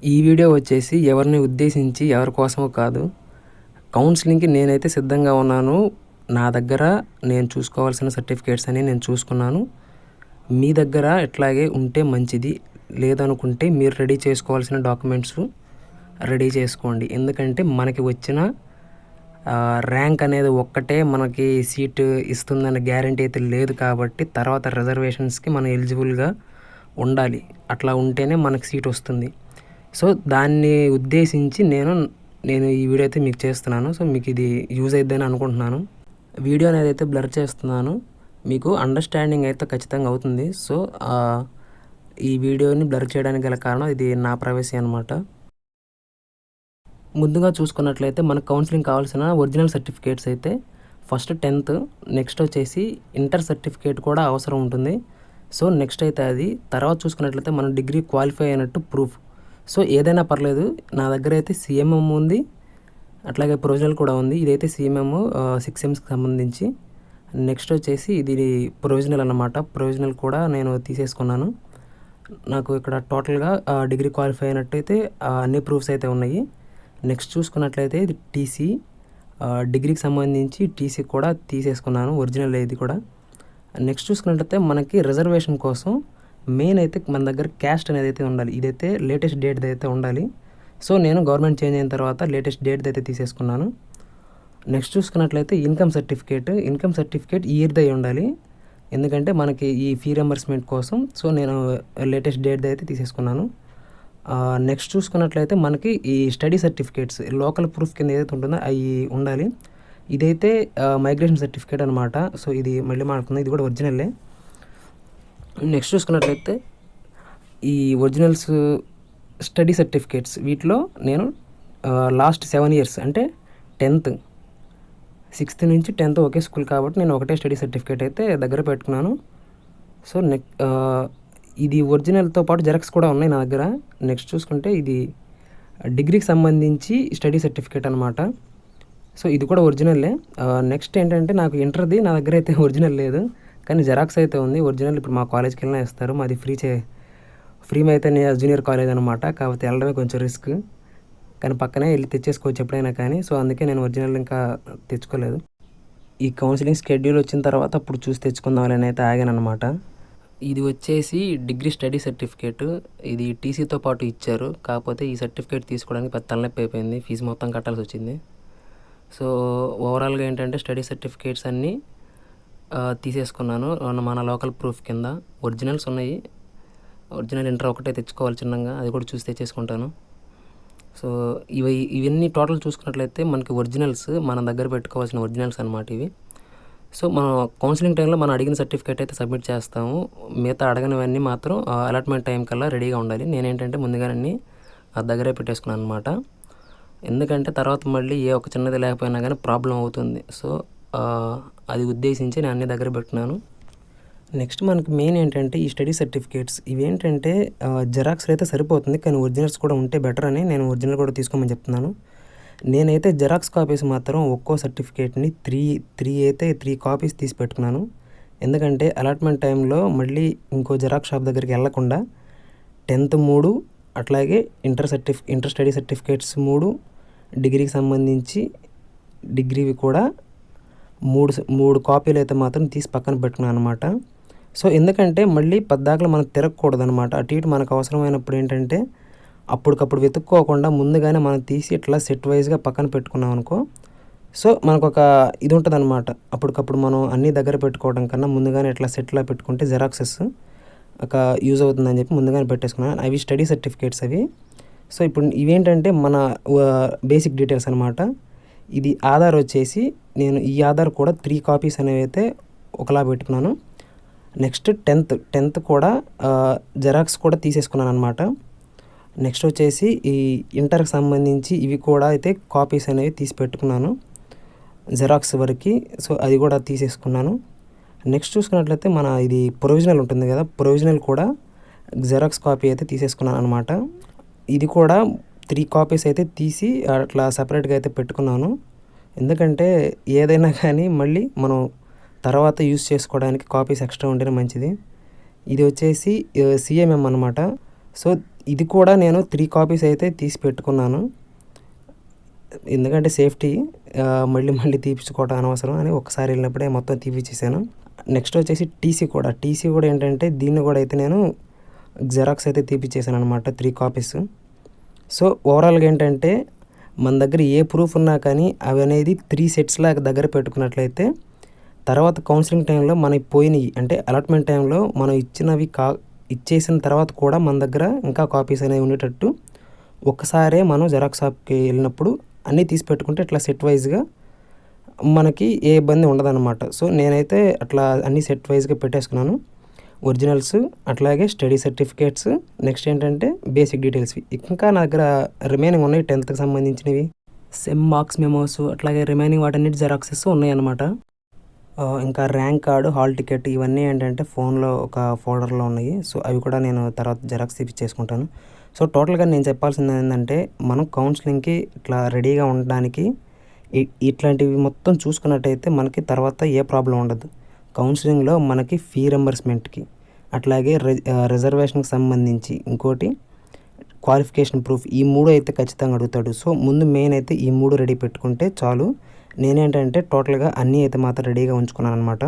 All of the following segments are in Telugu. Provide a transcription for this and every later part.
ఈ వీడియో వచ్చేసి ఎవరిని ఉద్దేశించి ఎవరి కోసమో కాదు. కౌన్సిలింగ్‌కి నేనైతే సిద్ధంగా ఉన్నాను. నా దగ్గర నేను చూసుకోవాల్సిన సర్టిఫికేట్స్ అన్నీ నేను చూసుకున్నాను. మీ దగ్గర ఇట్లాగే ఉంటే మంచిది. లేదనుకుంటే మీరు రెడీ చేసుకోవాల్సిన డాక్యుమెంట్స్ రెడీ చేసుకోండి. ఎందుకంటే మనకి వచ్చిన ర్యాంక్ అనేది ఒక్కటే మనకి సీటు ఇస్తుందనే గ్యారంటీ అయితే లేదు కాబట్టి తర్వాత రిజర్వేషన్స్‌కి మనం ఎలిజిబుల్‌గా ఉండాలి. అట్లా ఉంటేనే మనకి సీట్ వస్తుంది. సో దాన్ని ఉద్దేశించి నేను ఈ వీడియో అయితే మీకు చేస్తున్నాను. సో మీకు ఇది యూజ్ అయిద్దని అనుకుంటున్నాను. వీడియో అనేది అయితే బ్లర్ చేస్తున్నాను. మీకు అండర్స్టాండింగ్ అయితే ఖచ్చితంగా అవుతుంది. సో ఈ వీడియోని బ్లర్ చేయడానికి గల కారణం ఇది నా ప్రైవసీ అనమాట. ముందుగా చూసుకున్నట్లయితే మనకు కౌన్సిలింగ్ కావాల్సిన ఒరిజినల్ సర్టిఫికేట్స్ అయితే ఫస్ట్ 10th, నెక్స్ట్ వచ్చేసి ఇంటర్ సర్టిఫికేట్ కూడా అవసరం ఉంటుంది. సో నెక్స్ట్ అయితే అది తర్వాత చూసుకున్నట్లయితే మనం డిగ్రీ క్వాలిఫై అయినట్టు ప్రూఫ్. సో ఏదైనా పర్లేదు. నా దగ్గర అయితే సిఎంఎం ఉంది, అట్లాగే ప్రొవిజనల్ కూడా ఉంది. ఇదైతే సిఎంఎం 6 సెమ్స్కి సంబంధించి. నెక్స్ట్ వచ్చేసి ఇది ప్రొవిజనల్ అన్నమాట. ప్రొవిజనల్ కూడా నేను తీసేసుకున్నాను. నాకు ఇక్కడ టోటల్గా డిగ్రీ క్వాలిఫై అయినట్టయితే అన్ని ప్రూఫ్స్ అయితే ఉన్నాయి. నెక్స్ట్ చూసుకున్నట్లయితే ఇది టీసీ, డిగ్రీకి సంబంధించి టీసీ కూడా తీసేసుకున్నాను, ఒరిజినల్ ఇది కూడా. నెక్స్ట్ చూసుకున్నట్లయితే మనకి రిజర్వేషన్ కోసం మెయిన్ అయితే మన దగ్గర క్యాస్ట్ అనేది అయితే ఉండాలి. ఇదైతే లేటెస్ట్ డేట్ అయితే ఉండాలి. సో నేను గవర్నమెంట్ చేంజ్ అయిన తర్వాత లేటెస్ట్ డేట్ అయితే తీసేసుకున్నాను. నెక్స్ట్ చూసుకున్నట్లయితే ఇన్కమ్ సర్టిఫికేట్ ఇయర్ది అయి ఉండాలి. ఎందుకంటే మనకి ఈ ఫీ రింబర్స్మెంట్ కోసం. సో నేను లేటెస్ట్ డేట్ అయితే తీసేసుకున్నాను. నెక్స్ట్ చూసుకున్నట్లయితే మనకి ఈ స్టడీ సర్టిఫికేట్స్ లోకల్ ప్రూఫ్ కింద ఏదైతే ఉంటుందో అవి ఉండాలి. ఇదైతే మైగ్రేషన్ సర్టిఫికేట్ అనమాట. సో ఇది మళ్ళీ మాట్లాడుతుంది, ఇది కూడా ఒరిజినల్లే. నెక్స్ట్ చూసుకున్నట్లయితే ఈ ఒరిజినల్స్ స్టడీ సర్టిఫికేట్స్ వీటిలో నేను లాస్ట్ 7 years అంటే 10th, 6th నుంచి 10th ఒకే స్కూల్ కాబట్టి నేను ఒకటే స్టడీ సర్టిఫికేట్ అయితే దగ్గర పెట్టుకున్నాను. సో ఇది ఒరిజినల్తో పాటు జెరాక్స్ కూడా ఉన్నాయి నా దగ్గర. నెక్స్ట్ చూసుకుంటే ఇది డిగ్రీకి సంబంధించి స్టడీ సర్టిఫికేట్ అనమాట. సో ఇది కూడా ఒరిజినల్లే. నెక్స్ట్ ఏంటంటే నాకు ఇంటర్ది నా దగ్గర అయితే ఒరిజినల్ లేదు, కానీ జెరాక్స్ అయితే ఉంది. ఒరిజినల్ ఇప్పుడు మా కాలేజ్కి వెళ్ళినా ఇస్తారు. మాది ఫ్రీ అయితే జూనియర్ కాలేజ్ అనమాట. కాకపోతే వెళ్ళడమే కొంచెం రిస్క్, కానీ పక్కనే వెళ్ళి తెచ్చేసుకోవచ్చు ఎప్పుడైనా కానీ. సో అందుకే నేను ఒరిజినల్ ఇంకా తెచ్చుకోలేదు. ఈ కౌన్సిలింగ్ షెడ్యూల్ వచ్చిన తర్వాత అప్పుడు చూసి తెచ్చుకుందామని అయితే ఆగాను అనమాట. ఇది వచ్చేసి డిగ్రీ స్టడీ సర్టిఫికేట్. ఇది టీసీతో పాటు ఇచ్చారు. కాకపోతే ఈ సర్టిఫికేట్ తీసుకోవడానికి పెద్ద తలనొప్పి అయిపోయింది, ఫీజు మొత్తం కట్టాల్సి వచ్చింది. సో ఓవరాల్గా ఏంటంటే స్టడీ సర్టిఫికేట్స్ అన్నీ తీసేసుకున్నాను మన లోకల్ ప్రూఫ్ కింద. ఒరిజినల్స్ ఉన్నాయి. ఒరిజినల్ ఇంటర్ ఒకటే తెచ్చుకోవాలి చిన్నగా, అది కూడా చూసి తెచ్చేసుకుంటాను. సో ఇవన్నీ టోటల్ చూసుకున్నట్లయితే మనకి ఒరిజినల్స్ మన దగ్గర పెట్టుకోవాల్సిన ఒరిజినల్స్ అనమాట ఇవి. సో మనం కౌన్సిలింగ్ టైంలో మనం అడిగిన సర్టిఫికేట్ అయితే సబ్మిట్ చేస్తాము. మిగతా అడగనివన్నీ మాత్రం అలాట్మెంట్ టైం కల్లా రెడీగా ఉండాలి. నేనేంటంటే ముందుగానే దగ్గరే పెట్టేసుకున్నాను అనమాట. ఎందుకంటే తర్వాత మళ్ళీ ఏ ఒక చిన్నది లేకపోయినా కానీ ప్రాబ్లం అవుతుంది. సో అది ఉద్దేశించి నేను అన్ని దగ్గర పెట్టుకున్నాను. నెక్స్ట్ మనకి మెయిన్ ఏంటంటే ఈ స్టడీ సర్టిఫికేట్స్ ఇవేంటంటే జెరాక్స్లో అయితే సరిపోతుంది, కానీ ఒరిజినల్స్ కూడా ఉంటే బెటర్ అని నేను ఒరిజినల్ కూడా తీసుకోమని చెప్తున్నాను. నేనైతే జెరాక్స్ కాపీస్ మాత్రం ఒక్కో సర్టిఫికేట్ని 3 కాపీస్ తీసి పెట్టుకున్నాను. ఎందుకంటే అలాట్మెంట్ టైంలో మళ్ళీ ఇంకో జెరాక్స్ షాప్ దగ్గరికి వెళ్ళకుండా 10th 3, అట్లాగే ఇంటర్ స్టడీ సర్టిఫికేట్స్ 3, డిగ్రీకి సంబంధించి డిగ్రీవి కూడా 3 కాపీలు అయితే మాత్రం తీసి పక్కన పెట్టుకున్నాను అనమాట. సో ఎందుకంటే మళ్ళీ పద్దాకలు మనం తిరగకూడదు అనమాట. అటు ఇటు మనకు అవసరమైనప్పుడు ఏంటంటే అప్పటికప్పుడు వెతుక్కోకుండా ముందుగానే మనం తీసి ఇట్లా సెట్ వైజ్గా పక్కన పెట్టుకున్నాం అనుకో. సో మనకు ఒక ఇది ఉంటుంది అనమాట. అప్పటికప్పుడు మనం అన్నీ దగ్గర పెట్టుకోవడం కన్నా ముందుగానే ఇట్లా సెట్లా పెట్టుకుంటే జెరాక్సెస్ ఒక యూజ్ అవుతుందని చెప్పి ముందుగానే పెట్టేసుకున్నాను. అవి స్టడీ సర్టిఫికేట్స్ అవి. సో ఇప్పుడు ఇవేంటంటే మన బేసిక్ డీటెయిల్స్ అనమాట. ఇది ఆధార్ వచ్చేసి నేను ఈ ఆధార్ కూడా 3 కాపీస్ అనేవి అయితే ఒకలా పెట్టుకున్నాను. నెక్స్ట్ 10th కూడా జెరాక్స్ కూడా తీసేసుకున్నాను అనమాట. నెక్స్ట్ వచ్చేసి ఈ ఇంటర్కి సంబంధించి ఇవి కూడా అయితే కాపీస్ అనేవి తీసి పెట్టుకున్నాను జెరాక్స్ వరకు. సో అది కూడా తీసేసుకున్నాను. నెక్స్ట్ చూసుకున్నట్లయితే మన ఇది ప్రొవిజనల్ ఉంటుంది కదా, ప్రొవిజనల్ కూడా జెరాక్స్ కాపీ అయితే తీసేసుకున్నాను అనమాట. ఇది కూడా 3 కాపీస్ అయితే తీసి అట్లా సపరేట్గా అయితే పెట్టుకున్నాను. ఎందుకంటే ఏదైనా కానీ మళ్ళీ మనం తర్వాత యూస్ చేసుకోవడానికి కాపీస్ ఎక్స్ట్రా ఉంటేనే మంచిది. ఇది వచ్చేసి సిఎంఎం అనమాట. సో ఇది కూడా నేను 3 కాపీస్ అయితే తీసి పెట్టుకున్నాను. ఎందుకంటే సేఫ్టీ మళ్ళీ మళ్ళీ తీపించుకోవడం అనవసరం అని ఒక్కసారి వెళ్ళినప్పుడే మొత్తం తీపిచ్చేసాను. నెక్స్ట్ వచ్చేసి టీసీ కూడా ఏంటంటే దీన్ని కూడా అయితే నేను జెరాక్స్ అయితే తీపిచ్చేసాను అనమాట 3 కాపీస్. సో ఓవరాల్గా ఏంటంటే మన దగ్గర ఏ ప్రూఫ్ ఉన్నా కానీ అవి అనేది 3 సెట్స్లా దగ్గర పెట్టుకున్నట్లయితే తర్వాత కౌన్సిలింగ్ టైంలో మనకి పోయినాయి అంటే అలాట్మెంట్ టైంలో మనం ఇచ్చేసిన తర్వాత కూడా మన దగ్గర ఇంకా కాపీస్ అనేవి ఉండేటట్టు ఒక్కసారే మనం జెరాక్స్ షాప్కి వెళ్ళినప్పుడు అన్నీ తీసి పెట్టుకుంటే ఇట్లా సెట్ వైజ్గా మనకి ఏ ఇబ్బంది ఉండదన్నమాట. సో నేనైతే అట్లా అన్నీ సెట్ వైజ్గా పెట్టేసుకున్నాను. ఒరిజినల్స్, అట్లాగే స్టడీ సర్టిఫికేట్స్, నెక్స్ట్ ఏంటంటే బేసిక్ డీటెయిల్స్. ఇంకా నా దగ్గర రిమైనింగ్ ఉన్నాయి 10th సంబంధించినవి, సెమ్ మార్క్స్ మెమోస్, అట్లాగే రిమైనింగ్ వాటన్నిటి జెరాక్సెస్ ఉన్నాయన్నమాట. ఇంకా ర్యాంక్ కార్డు, హాల్ టికెట్ ఇవన్నీ ఏంటంటే ఫోన్లో ఒక ఫోల్డర్లో ఉన్నాయి. సో అవి కూడా నేను తర్వాత జెరాక్స్ తీపిచ్చేసుకుంటాను. సో టోటల్గా నేను చెప్పాల్సింది ఏంటంటే మనం కౌన్సిలింగ్కి ఇట్లా రెడీగా ఉండడానికి ఇట్లాంటివి మొత్తం చూసుకున్నట్టయితే మనకి తర్వాత ఏ ప్రాబ్లం ఉండదు. కౌన్సిలింగ్లో మనకి ఫీ రింబర్స్మెంట్కి, అట్లాగే రిజర్వేషన్కి సంబంధించి, ఇంకోటి క్వాలిఫికేషన్ ప్రూఫ్, ఈ 3 అయితే ఖచ్చితంగా అడుగుతాడు. సో ముందు మెయిన్ అయితే ఈ 3 రెడీ పెట్టుకుంటే చాలు. నేనేంటంటే టోటల్గా అన్నీ అయితే మాత్రం రెడీగా ఉంచుకున్నాను అనమాట.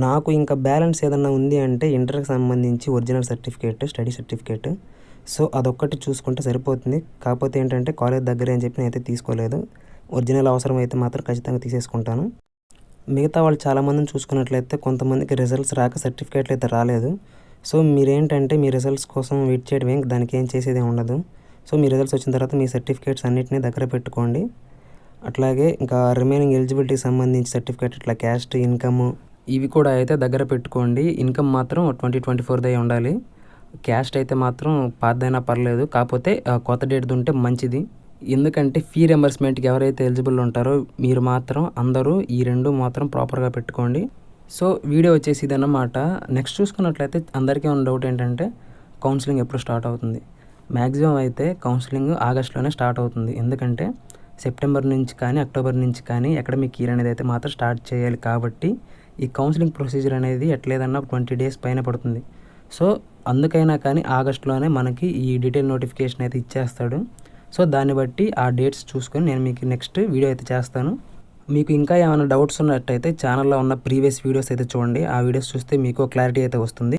నాకు ఇంకా బ్యాలెన్స్ ఏదన్నా ఉంది అంటే ఇంటర్కి సంబంధించి original certificate, study certificate. So అదొక్కటి చూసుకుంటే సరిపోతుంది. కాకపోతే ఏంటంటే కాలేజ్ దగ్గరే అని చెప్పి నేనైతే తీసుకోలేదు. ఒరిజినల్ అవసరం అయితే మాత్రం ఖచ్చితంగా తీసేసుకుంటాను. మిగతా వాళ్ళు చాలామందిని చూసుకున్నట్లయితే కొంతమందికి రిజల్ట్స్ రాక సర్టిఫికేట్లు అయితే రాలేదు. సో మీరేంటంటే మీ రిజల్ట్స్ కోసం వెయిట్ చేయడమే, దానికి ఏం చేసేది ఉండదు. సో మీ రిజల్ట్స్ వచ్చిన తర్వాత మీ సర్టిఫికేట్స్ అన్నిటినీ దగ్గర పెట్టుకోండి. అట్లాగే ఇంకా రిమైనింగ్ ఎలిజిబిలిటీకి సంబంధించి సర్టిఫికేట్, ఇట్లా క్యాస్ట్, ఇన్కమ్ ఇవి కూడా అయితే దగ్గర పెట్టుకోండి. ఇన్కమ్ మాత్రం 2024 ఉండాలి. క్యాస్ట్ అయితే మాత్రం పాతదైనా పర్లేదు, కాకపోతే కొత్త డేట్ది ఉంటే మంచిది. ఎందుకంటే ఫీ రింబర్స్మెంట్కి ఎవరైతే ఎలిజిబుల్ ఉంటారో మీరు మాత్రం అందరూ ఈ 2 మాత్రం ప్రాపర్గా పెట్టుకోండి. సో వీడియో వచ్చేసి ఇదన్నమాట. నెక్స్ట్ చూసుకున్నట్లయితే అందరికీ ఉన్న డౌట్ ఏంటంటే కౌన్సిలింగ్ ఎప్పుడు స్టార్ట్ అవుతుంది. మ్యాక్సిమం అయితే కౌన్సిలింగ్ ఆగస్టులోనే స్టార్ట్ అవుతుంది. ఎందుకంటే సెప్టెంబర్ నుంచి కానీ అక్టోబర్ నుంచి కానీ అకాడమిక్ ఇయర్ అనేది అయితే మాత్రం స్టార్ట్ చేయాలి. కాబట్టి ఈ కౌన్సిలింగ్ ప్రొసీజర్ అనేది ఎట్లేదన్నా 20 days పైన పడుతుంది. సో అందుకైనా కానీ ఆగస్టులోనే మనకి ఈ డీటెయిల్ నోటిఫికేషన్ అయితే ఇచ్చేస్తాడు. సో దాన్ని బట్టి ఆ డేట్స్ చూసుకొని నేను మీకు నెక్స్ట్ వీడియో అయితే చేస్తాను. మీకు ఇంకా ఏమైనా డౌట్స్ ఉన్నట్టయితే ఛానల్లో ఉన్న ప్రీవియస్ వీడియోస్ అయితే చూడండి. ఆ వీడియోస్ చూస్తే మీకు క్లారిటీ అయితే వస్తుంది.